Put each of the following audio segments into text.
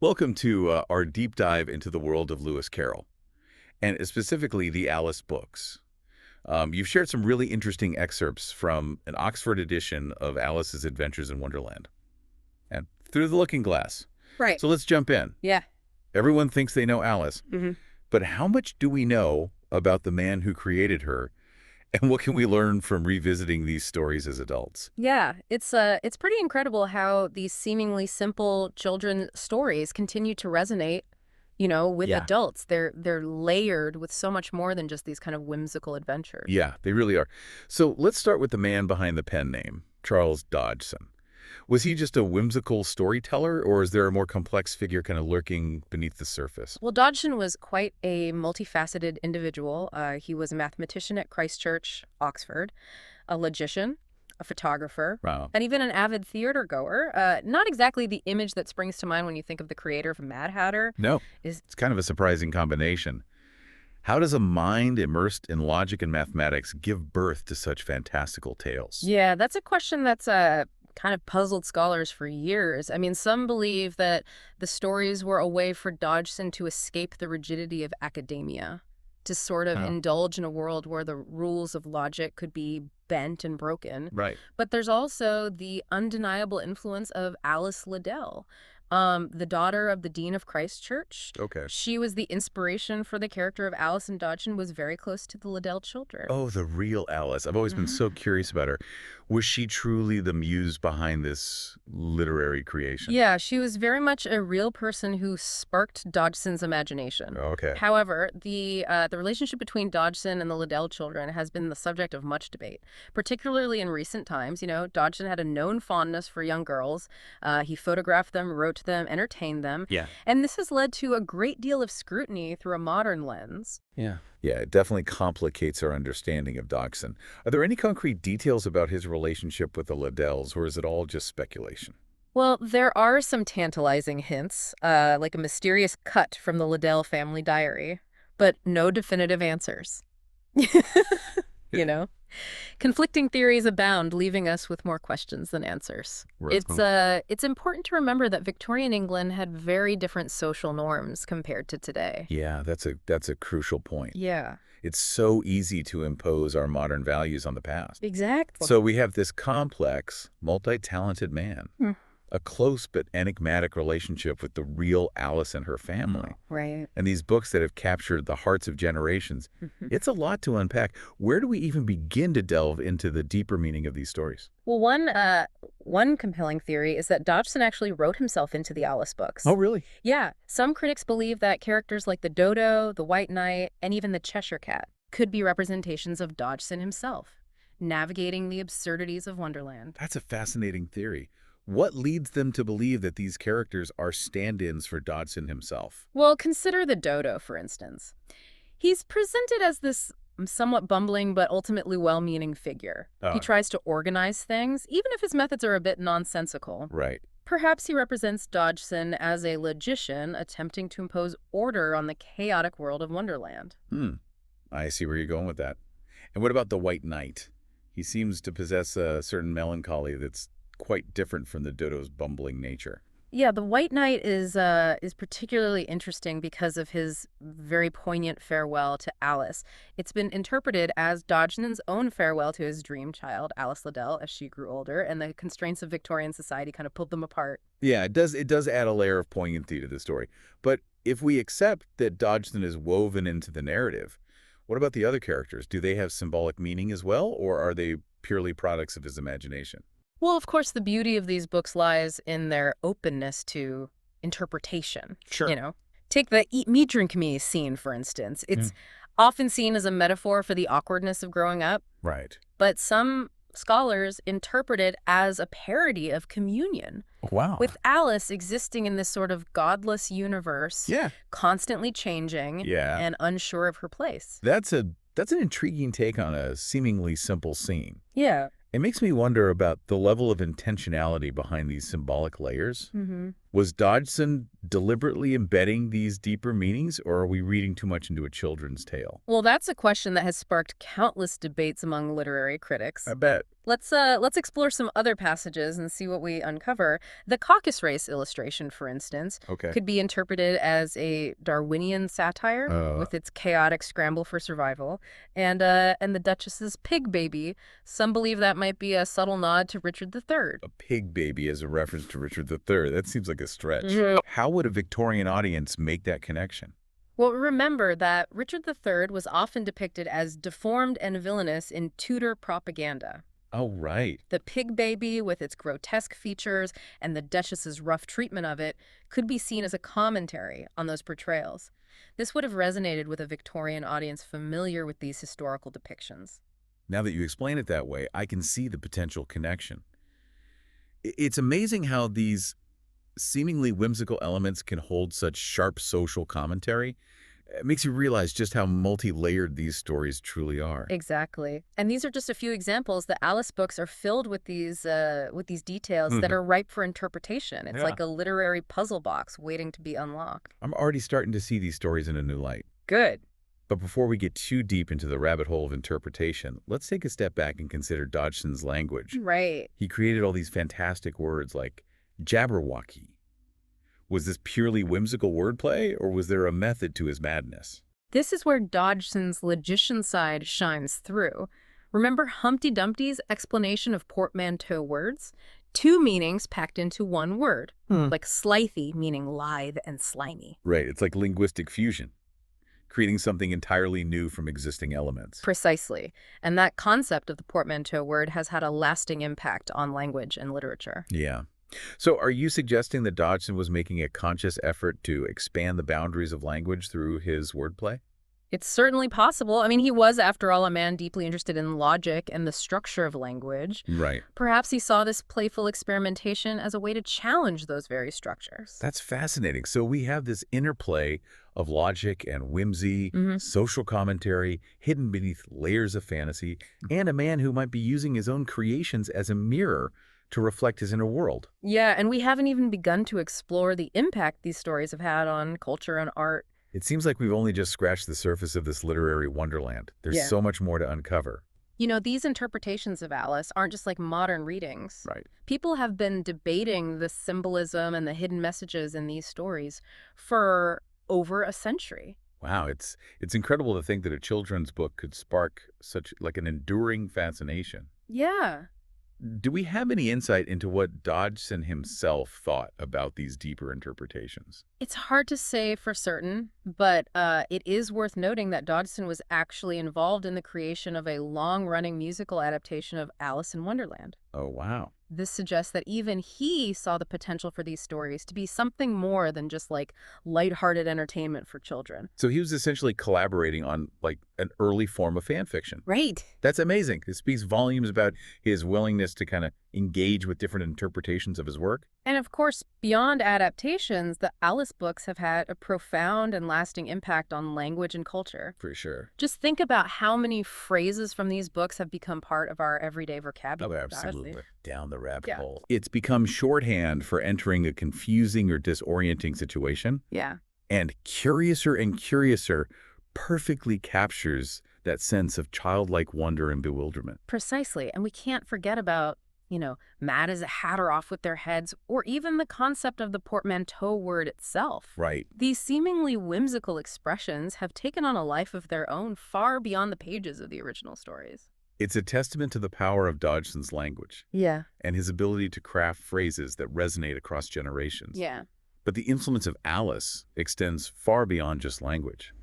Welcome to our deep dive into the world of Lewis Carroll, and specifically the Alice books. You've shared some really interesting excerpts from an Oxford edition of Alice's Adventures in Wonderland, and Through the Looking Glass. Right. So let's jump in. Yeah. Everyone thinks they know Alice, hmm but how much do we know about the man who created her, and what can we learn from revisiting these stories as adults? Yeah. It's pretty incredible how these seemingly simple children stories continue to resonate, with Yeah. adults. They're layered with so much more than just these kind of whimsical adventures. Yeah, they really are. So let's start with the man behind the pen name, Charles Dodgson. Was he just a whimsical storyteller, or is there a more complex figure kind of lurking beneath the surface? Well, Dodgson was quite a multifaceted individual. He was a mathematician at Christ Church, Oxford, a logician, a photographer, Wow. and even an avid theater goer. Not exactly the image that springs to mind when you think of the creator of Mad Hatter. No, Is it's kind of a surprising combination. How does a mind immersed in logic and mathematics give birth to such fantastical tales? Yeah, that's a question that's kind of puzzled scholars for years. I mean, some believe that the stories were a way for Dodgson to escape the rigidity of academia, to sort of Oh, indulge in a world where the rules of logic could be bent and broken. right. But there's also the undeniable influence of Alice Liddell, the daughter of the Dean of Christ Church. Okay. She was the inspiration for the character of Alice, and Dodgson was very close to the Liddell children. Oh, the real Alice. I've always been so curious about her. Was she truly the muse behind this literary creation? Yeah, she was very much a real person who sparked Dodgson's imagination. Okay. However, the relationship between Dodgson and the Liddell children has been the subject of much debate, particularly in recent times. Dodgson had a known fondness for young girls. He photographed them, wrote to them, entertained them, Yeah. and this has led to a great deal of scrutiny through a modern lens. Yeah. Yeah, it definitely complicates our understanding of Dodgson. Are there any concrete details about his relationship with the Liddells, or is it all just speculation? Well, there are some tantalizing hints, like a mysterious cut from the Liddell family diary, but no definitive answers. you know? Conflicting theories abound, leaving us with more questions than answers. Right. It's important to remember that Victorian England had very different social norms compared to today. Yeah, that's a crucial point. Yeah, It's so easy to impose our modern values on the past. exactly. So we have this complex, multi-talented man, Hmm. a close but enigmatic relationship with the real Alice and her family. Right. And these books that have captured the hearts of generations, Mhm. it's a lot to unpack. Where do we even begin to delve into the deeper meaning of these stories? Well, one compelling theory is that Dodgson actually wrote himself into the Alice books. Oh, really? Yeah, some critics believe that characters like the Dodo, the White Knight, and even the Cheshire Cat could be representations of Dodgson himself, navigating the absurdities of Wonderland. That's a fascinating theory. What leads them to believe that these characters are stand-ins for Dodgson himself? Well, consider the Dodo, for instance. He's presented as this somewhat bumbling but ultimately well-meaning figure. He Oh, tries to organize things, even if his methods are a bit nonsensical. right. Perhaps he represents Dodgson as a logician attempting to impose order on the chaotic world of Wonderland. I see where you're going with that. And what about the White Knight? He seems to possess a certain melancholy that's quite different from the Dodo's bumbling nature. Yeah, the White Knight is particularly interesting because of his very poignant farewell to Alice. It's been interpreted as Dodgson's own farewell to his dream child, Alice Liddell, as she grew older, and the constraints of Victorian society kind of pulled them apart. Yeah, it does add a layer of poignancy to the story. But if we accept that Dodgson is woven into the narrative, what about the other characters? Do they have symbolic meaning as well, or are they purely products of his imagination? Well, of course, the beauty of these books lies in their openness to interpretation. Sure. Take the eat me, drink me scene, for instance. Yeah. It's often seen as a metaphor for the awkwardness of growing up, Right. but some scholars interpret it as a parody of communion, Wow. with Alice existing in this sort of godless universe, Yeah. constantly changing Yeah. and unsure of her place. That's an intriguing take on a seemingly simple scene. Yeah. It makes me wonder about the level of intentionality behind these symbolic layers. Mm-hmm. Was Dodgson deliberately embedding these deeper meanings, or are we reading too much into a children's tale? Well, that's a question that has sparked countless debates among literary I critics. bet. Let's explore some other passages and see what we uncover. The caucus race illustration, for instance, Okay. could be interpreted as a Darwinian satire Uh, with its chaotic scramble for survival, and the Duchess's pig baby. Some believe that might be a subtle nod to Richard III. a pig baby as a reference to Richard III. That seems like a stretch. Mhm. How would a Victorian audience make that connection? Well, remember that Richard III was often depicted as deformed and villainous in Tudor propaganda. Oh, right. The pig baby, with its grotesque features and the Duchess's rough treatment of it, could be seen as a commentary on those portrayals. This would have resonated with a Victorian audience familiar with these historical depictions. Now that you explain it that way, I can see the potential connection. It's amazing how these seemingly whimsical elements can hold such sharp social commentary. It makes you realize just how multi-layered these stories truly are. Exactly. And these are just a few examples. The Alice books are filled with these details that Mhm. are ripe for interpretation. It's Yeah. like a literary puzzle box waiting to be unlocked. I'm already starting to see these stories in a new light. Good. But before we get too deep into the rabbit hole of interpretation, let's take a step back and consider Dodgson's language. Right. He created all these fantastic words like Jabberwocky. Was this purely whimsical wordplay, or was there a method to his madness? This is where Dodgson's logician side shines through. Remember Humpty Dumpty's explanation of portmanteau words? Two meanings packed into one word, like slithy meaning lithe and slimy. Right, it's like linguistic fusion, creating something entirely new from existing elements. Precisely. And that concept of the portmanteau word has had a lasting impact on language and literature. Yeah. So are you suggesting that Dodgson was making a conscious effort to expand the boundaries of language through his wordplay? It's certainly possible. I mean, he was, after all, a man deeply interested in logic and the structure of language. Right. Perhaps he saw this playful experimentation as a way to challenge those very structures. That's fascinating. So we have this interplay of logic and whimsy, Mhm. social commentary, hidden beneath layers of fantasy, and a man who might be using his own creations as a mirror to reflect his inner world. Yeah, and we haven't even begun to explore the impact these stories have had on culture and art. It seems like we've only just scratched the surface of this literary wonderland. There's Yeah. so much more to uncover. You know, these interpretations of Alice aren't just like modern readings. Right. People have been debating the symbolism and the hidden messages in these stories for over a century. Wow, it's incredible to think that a children's book could spark such like an enduring fascination. Yeah. Do we have any insight into what Dodgson himself thought about these deeper interpretations? It's hard to say for certain, but it is worth noting that Dodgson was actually involved in the creation of a long-running musical adaptation of Alice in Wonderland. Oh, wow. This suggests that even he saw the potential for these stories to be something more than just like lighthearted entertainment for children. So he was essentially collaborating on like an early form of fan fiction. Right. That's amazing. It speaks volumes about his willingness to kind of engage with different interpretations of his work. And of course, beyond adaptations, the Alice books have had a profound and lasting impact on language and culture. For sure. Just think about how many phrases from these books have become part of our everyday Oh, vocabulary. absolutely. honestly. Down the rabbit Yeah. hole. It's become shorthand for entering a confusing or disorienting situation. Yeah. And Curiouser perfectly captures that sense of childlike wonder and bewilderment. Precisely. And we can't forget about, mad as a hatter off with their heads, or even the concept of the portmanteau word itself. Right. These seemingly whimsical expressions have taken on a life of their own far beyond the pages of the original stories. It's a testament to the power of Dodgson's language Yeah. and his ability to craft phrases that resonate across generations. Yeah. But the influence of Alice extends far beyond just language.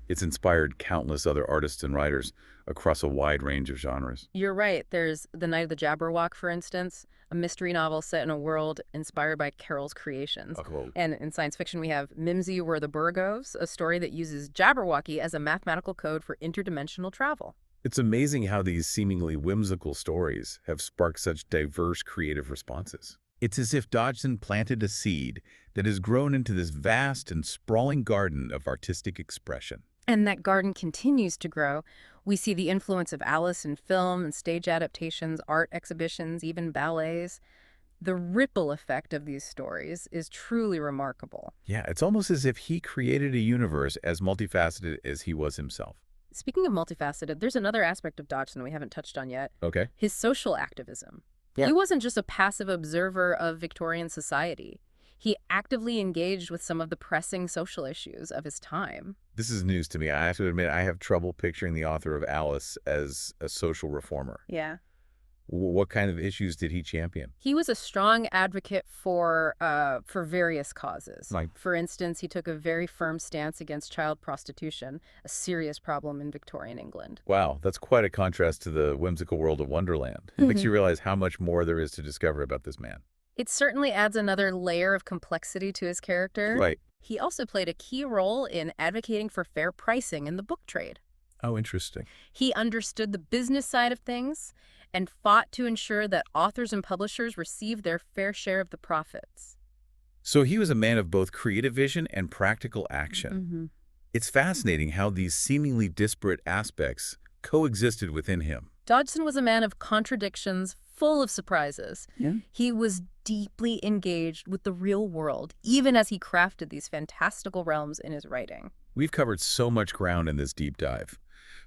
It's inspired countless other artists and writers across a wide range of genres. You're right. There's The Night of the Jabberwock, for instance, a mystery novel set in a world inspired by Carroll's creations. Oh, And in science fiction, we have Whimsy Where the Burr Goes, a story that uses Jabberwocky as a mathematical code for interdimensional travel. it's amazing how these seemingly whimsical stories have sparked such diverse creative responses. It's as if Dodgson planted a seed that has grown into this vast and sprawling garden of artistic expression. And that garden continues to grow. We see the influence of Alice in film and stage adaptations, art exhibitions, even ballets. The ripple effect of these stories is truly remarkable. Yeah, it's almost as if he created a universe as multifaceted as he was himself. Speaking of multifaceted, there's another aspect of Dodgson we haven't touched on yet. Okay. His social activism. Yeah. He wasn't just a passive observer of Victorian society. He actively engaged with some of the pressing social issues of his time. This is news to me. I have to admit, I have trouble picturing the author of Alice as a social reformer. Yeah. What kind of issues did he champion? He was a strong advocate for various causes. Like, For instance, he took a very firm stance against child prostitution, a serious problem in Victorian England. wow, that's quite a contrast to the whimsical world of Wonderland. It makes you realize how much more there is to discover about this man. It certainly adds another layer of complexity to his character. Right. He also played a key role in advocating for fair pricing in the book trade. Oh, interesting. He understood the business side of things and fought to ensure that authors and publishers received their fair share of the profits. So he was a man of both creative vision and practical action. It's fascinating how these seemingly disparate aspects coexisted within him. Dodgson was a man of contradictions, full of surprises. Yeah. He was deeply engaged with the real world, even as he crafted these fantastical realms in his writing. We've covered so much ground in this deep dive.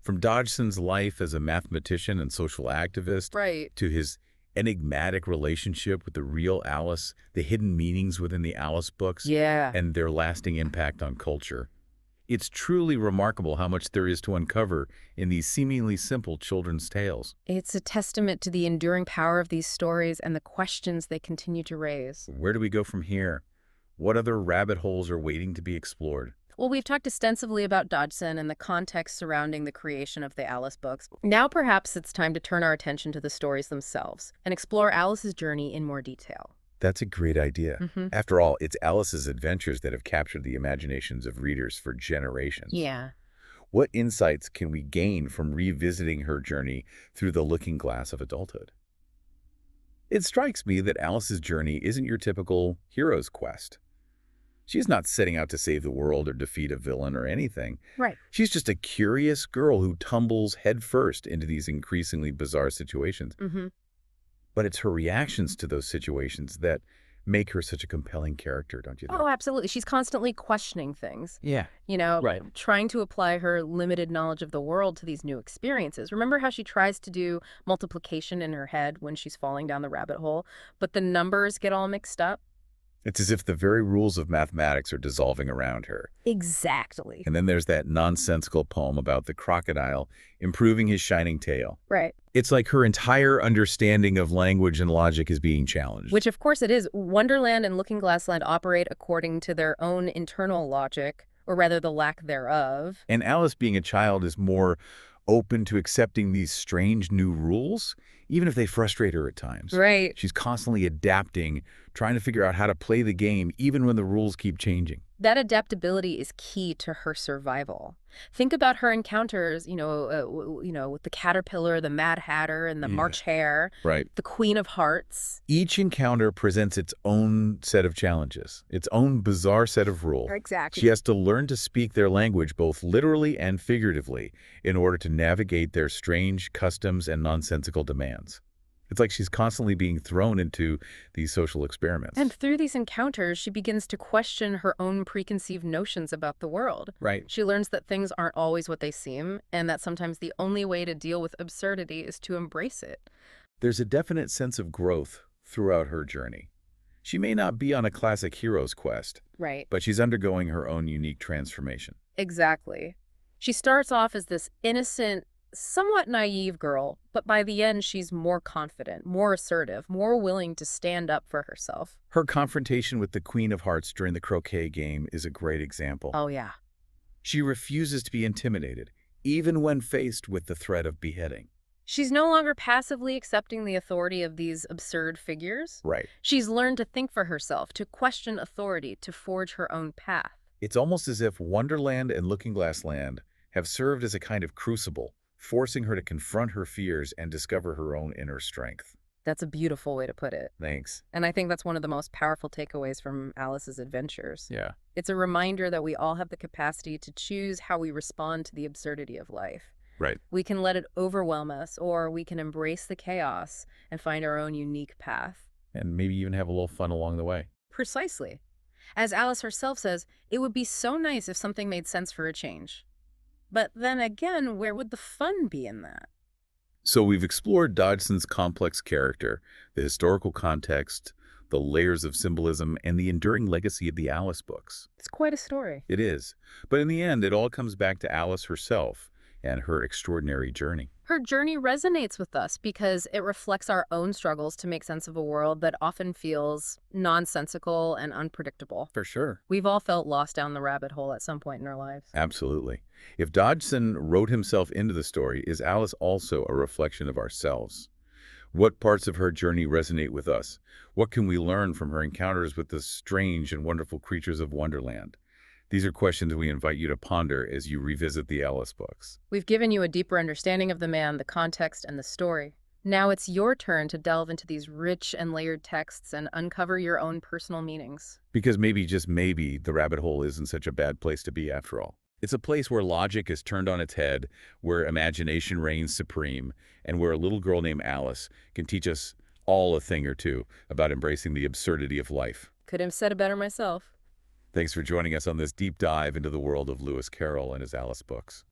From Dodgson's life as a mathematician and social activist Right. to his enigmatic relationship with the real Alice, the hidden meanings within the Alice books, Yeah. and their lasting impact on culture. It's truly remarkable how much there is to uncover in these seemingly simple children's tales. It's a testament to the enduring power of these stories and the questions they continue to raise. Where do we go from here? What other rabbit holes are waiting to be explored? Well, we've talked extensively about Dodgson and the context surrounding the creation of the Alice books. Now perhaps it's time to turn our attention to the stories themselves and explore Alice's journey in more detail. That's a great idea. After all, it's Alice's adventures that have captured the imaginations of readers for generations. Yeah. What insights can we gain from revisiting her journey through the looking glass of adulthood? It strikes me that Alice's journey isn't your typical hero's quest. She's not setting out to save the world or defeat a villain or anything. Right. She's just a curious girl who tumbles headfirst into these increasingly bizarre situations. But it's her reactions to those situations that make her such a compelling character, don't you think? Oh, absolutely. She's constantly questioning things. Yeah. Right. Trying to apply her limited knowledge of the world to these new experiences. Remember how she tries to do multiplication in her head when she's falling down the rabbit hole, but the numbers get all mixed up? It's as if the very rules of mathematics are dissolving around her. Exactly. And then there's that nonsensical poem about the crocodile improving his shining tail. Right. It's like her entire understanding of language and logic is being challenged. Which, of course, it is. Wonderland and Looking Glass Land operate according to their own internal logic, or rather the lack thereof. And Alice, being a child, is more open to accepting these strange new rules, even if they frustrate her at times. Right. She's constantly adapting, trying to figure out how to play the game, even when the rules keep changing. That adaptability is key to her survival. Think about her encounters, with the caterpillar, the Mad Hatter, and the March Hare, Right. the Queen of Hearts. Each encounter presents its own set of challenges, its own bizarre set of rules. Exactly. She has to learn to speak their language both literally and figuratively in order to navigate their strange customs and nonsensical demands. It's like she's constantly being thrown into these social experiments. And through these encounters, she begins to question her own preconceived notions about the world. Right. She learns that things aren't always what they seem, and that sometimes the only way to deal with absurdity is to embrace it. There's a definite sense of growth throughout her journey. She may not be on a classic hero's quest, Right. but she's undergoing her own unique transformation. Exactly. She starts off as this innocent, somewhat naive girl, but by the end she's more confident, more assertive, more willing to stand up for herself. Her confrontation with the Queen of Hearts during the croquet game is a great example. Oh, yeah. She refuses to be intimidated, even when faced with the threat of beheading. She's no longer passively accepting the authority of these absurd figures. Right. She's learned to think for herself, to question authority, to forge her own path. It's almost as if Wonderland and Looking Glass Land have served as a kind of crucible, forcing her to confront her fears and discover her own inner strength. That's a beautiful way to put it. Thanks. And I think that's one of the most powerful takeaways from Alice's adventures. Yeah. It's a reminder that we all have the capacity to choose how we respond to the absurdity of life. Right. We can let it overwhelm us, or we can embrace the chaos and find our own unique path. and maybe even have a little fun along the way. Precisely. As Alice herself says, it would be so nice if something made sense for a change. But then again, where would the fun be in that? So we've explored Dodgson's complex character, the historical context, the layers of symbolism, and the enduring legacy of the Alice books. It's quite a story. It is. But in the end, it all comes back to Alice herself and her extraordinary journey. Her journey resonates with us because it reflects our own struggles to make sense of a world that often feels nonsensical and unpredictable. For sure. We've all felt lost down the rabbit hole at some point in our lives. Absolutely. If Dodgson wrote himself into the story, is Alice also a reflection of ourselves? What parts of her journey resonate with us? What can we learn from her encounters with the strange and wonderful creatures of Wonderland? These are questions we invite you to ponder as you revisit the Alice books. We've given you a deeper understanding of the man, the context, and the story. Now it's your turn to delve into these rich and layered texts and uncover your own personal meanings. Because maybe, just maybe, the rabbit hole isn't such a bad place to be after all. It's a place where logic is turned on its head, where imagination reigns supreme, and where a little girl named Alice can teach us all a thing or two about embracing the absurdity of life. Couldn't have said it better myself. Thanks for joining us on this deep dive into the world of Lewis Carroll and his Alice books.